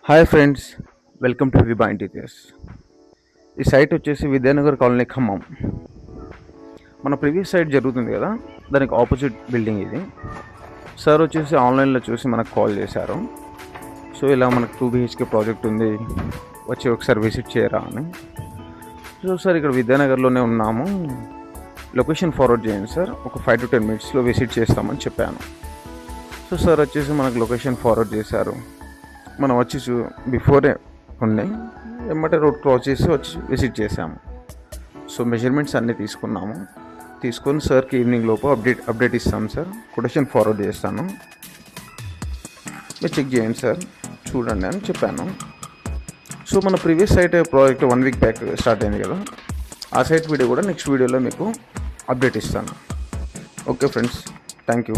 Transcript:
Hi friends, welcome to Vibha interiors. ఈ site వచ్చేసి Vidyanagar colony, Khammam. మన ప్రీవియస్ సైట్ జరుగుతుంది కదా, దానికి ఆపోజిట్ బిల్డింగ్ ఇది. సార్ వచ్చేసి ఆన్లైన్లో చూసి మనకు కాల్ చేశారు. సో ఇలా మనకు 2 BHK ప్రాజెక్ట్ ఉంది, వచ్చి ఒకసారి విజిట్ చేయరా అని. సో సార్ ఇక్కడ విద్యానగర్లోనే ఉన్నాము, లొకేషన్ ఫార్వర్డ్ చేయండి సార్, ఒక 5 to 10 minutesలో విజిట్ చేస్తామని చెప్పాను. సో సార్ వచ్చేసి మనకు లొకేషన్ ఫార్వర్డ్ చేశారు. మనం వచ్చి బిఫోరే ఉన్నాయి, ఎమ్మటే రోడ్ క్రాస్ చేసి వచ్చి విజిట్ చేసాము. సో మెజర్మెంట్స్ అన్నీ తీసుకొని సార్కి ఈవినింగ్ లోపు అప్డేట్ ఇస్తాం సార్. కొటేషన్ ఫార్వర్డ్ చేస్తాను, మీరు చెక్ చేయండి సార్, చూడండి అని చెప్పాను. సో మన previous site project 1 week back start అయింది కదా, ఆ సైట్ వీడియో కూడా నెక్స్ట్ వీడియోలో మీకు అప్డేట్ ఇస్తాను. Okay friends, thank you.